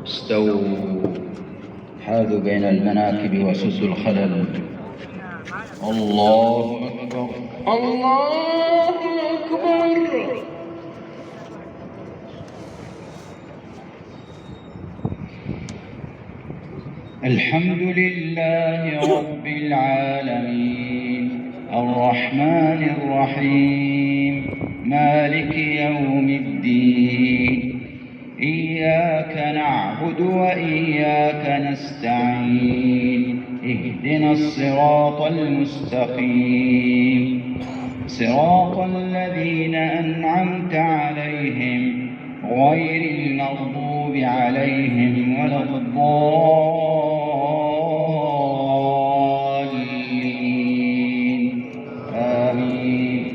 استووا حاذوا بين المناكب وسدوا الخلل. الله أكبر الله أكبر. الحمد لله رب العالمين الرحمن الرحيم مالك يوم الدين. إياك نعبد وإياك نستعين. اهدنا الصراط المستقيم صراط الذين أنعمت عليهم غير المغضوب عليهم ولا الضالين. آمين.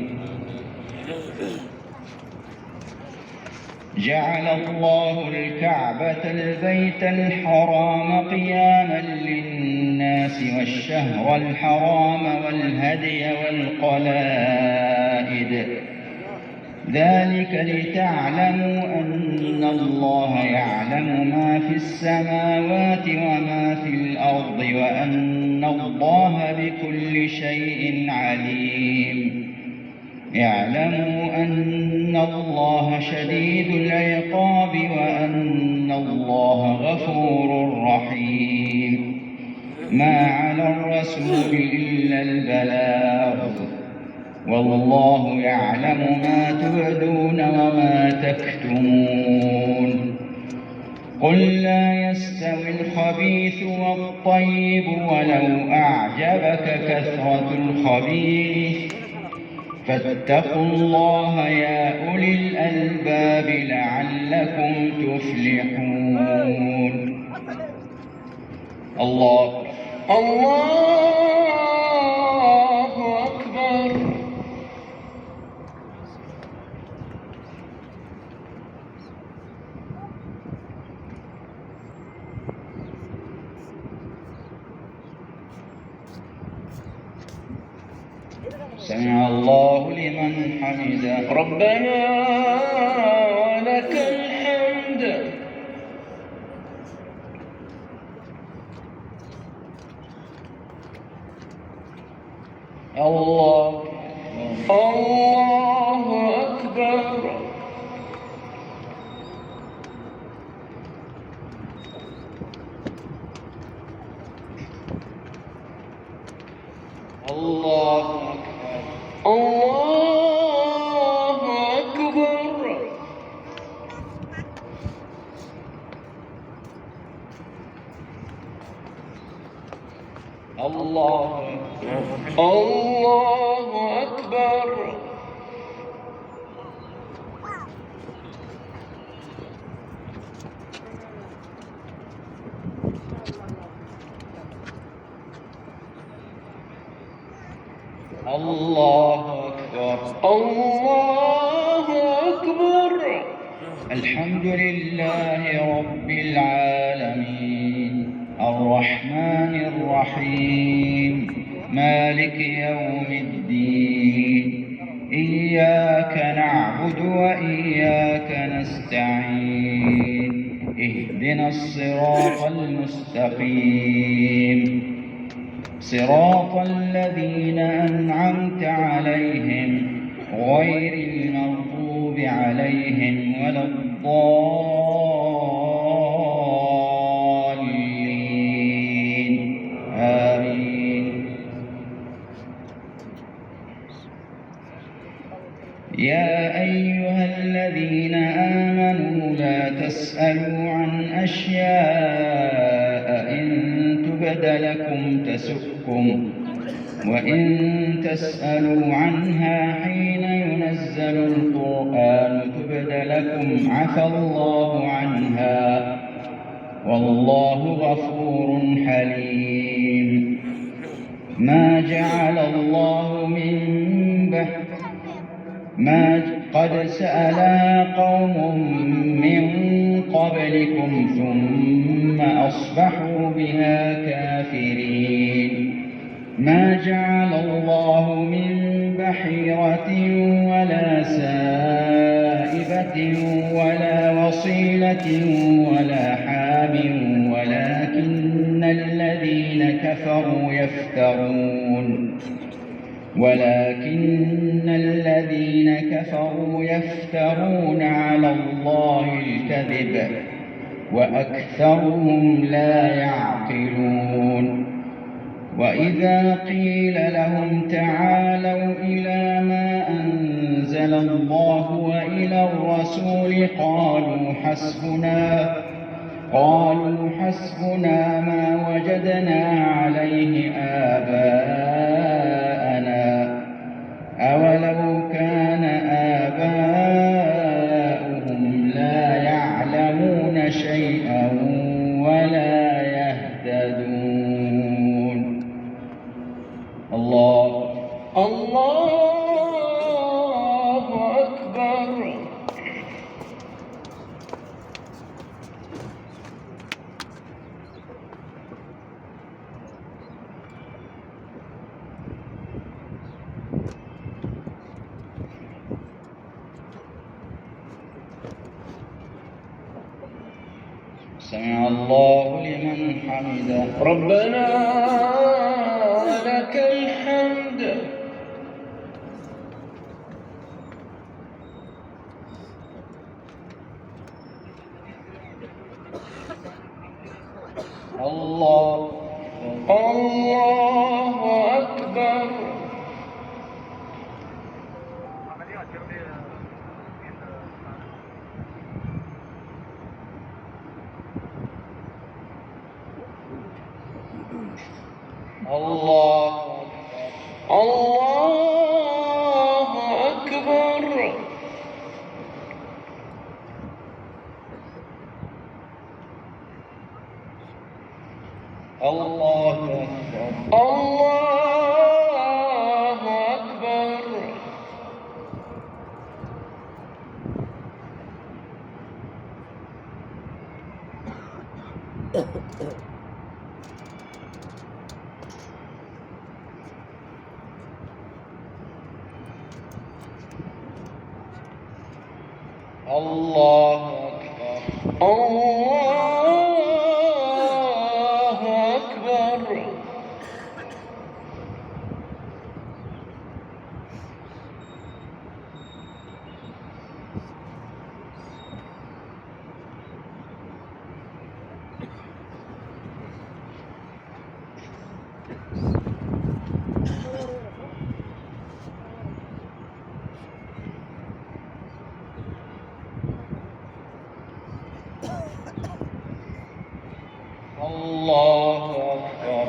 جعل الله الكعبة البيت الحرام قياما للناس والشهر الحرام والهدي والقلائد ذلك لتعلموا أن الله يعلم ما في السماوات وما في الأرض وأن الله بكل شيء عليم. اعلموا أن الله شديد العقاب وأن الله غفور رحيم. ما على الرسول إلا البلاغ والله يعلم ما تبدون وما تكتمون. قل لا يستوي الخبيث والطيب ولو أعجبك كثرة الخبيث فاتقوا الله يا أولي الألباب لعلكم تفلحون. الله الله أكبر. سمع الله لمن حمده ربنا ولك الحمد. الله الله أكبر. الله أكبر الله أكبر. الله الله أكبر. الله أكبر الله أكبر. الحمد لله رب العالمين الرحمن الرحيم مالك يوم الدين. إياك نعبد وإياك نستعين. اهدنا الصراط المستقيم صراط الذين أنعمت عليهم غير المغضوب عليهم ولا الضالين. آمين. يا أيها الذين آمنوا لا تسألوا عن أشياء إن تبد لكم تسؤكم وإن تسألوا عنها حين ينزل القرآن تبد لكم عفى الله عنها والله غفور حليم. ما جعل الله من ما قد سألها قوم من قبلكم ثم أصبحوا بها كافرين. ما جعل الله من بحيرة ولا سائبة ولا وصف وصيلة ولا حام ولكن الذين كفروا يفترون على الله الكذب وأكثرهم لا يعقلون. وإذا قيل لهم تعالوا إلى ما أنزل الله وإلى الرسول قالوا حسبنا ما وجدنا عليه آباءنا أولو كان آباؤهم لا يعلمون شيئا ولا يهتدون. الله أكبر. سمع الله لمن حمده. ربنا لك الحمد. الله أكبر. الله أكبر. الله أكبر. الله أكبر. الله أكبر.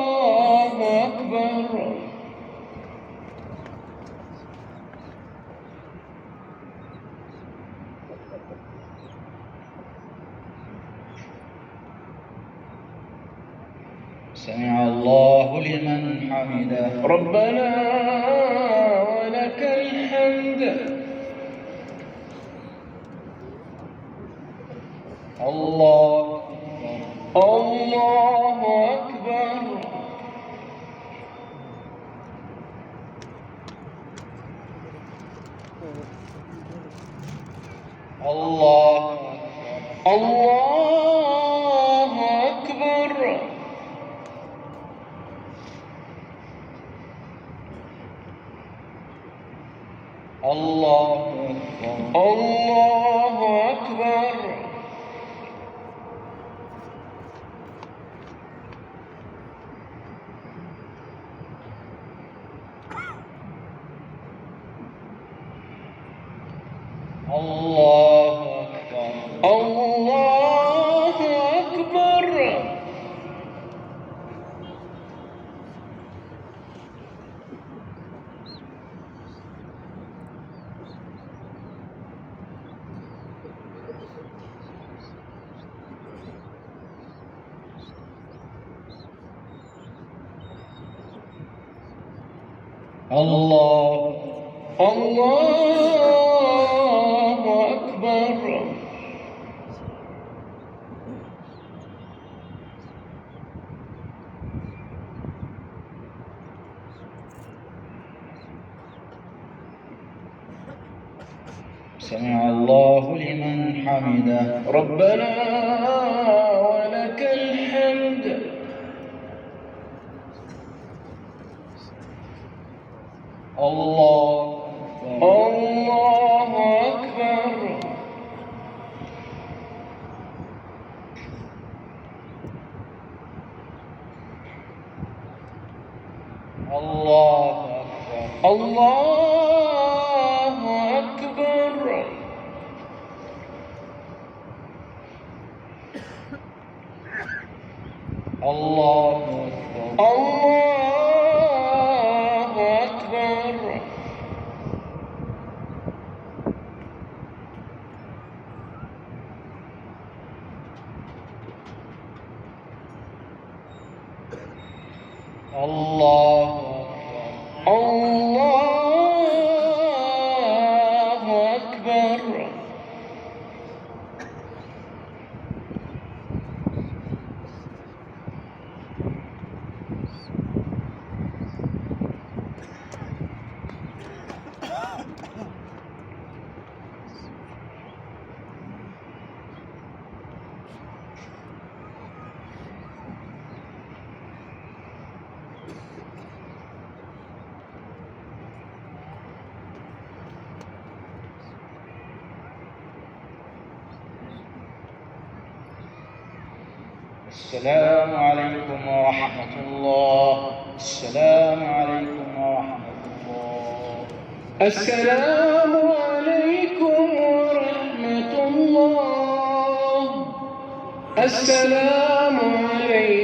الله أكبر. سمع الله لمن حمده. ربنا ولك الحمد. الله أكبر. الله أكبر. الله أكبر. الله أكبر. الله الله أكبر. سمع الله لمن حمده. ربنا ولك الحمد. الله الله أكبر. الله أكبر. الله أكبر. الله أكبر. الله أكبر. الله أكبر. الله أكبر. السلام عليكم ورحمة الله. السلام عليكم ورحمة الله. السلام عليكم ورحمة الله. السلام عليكم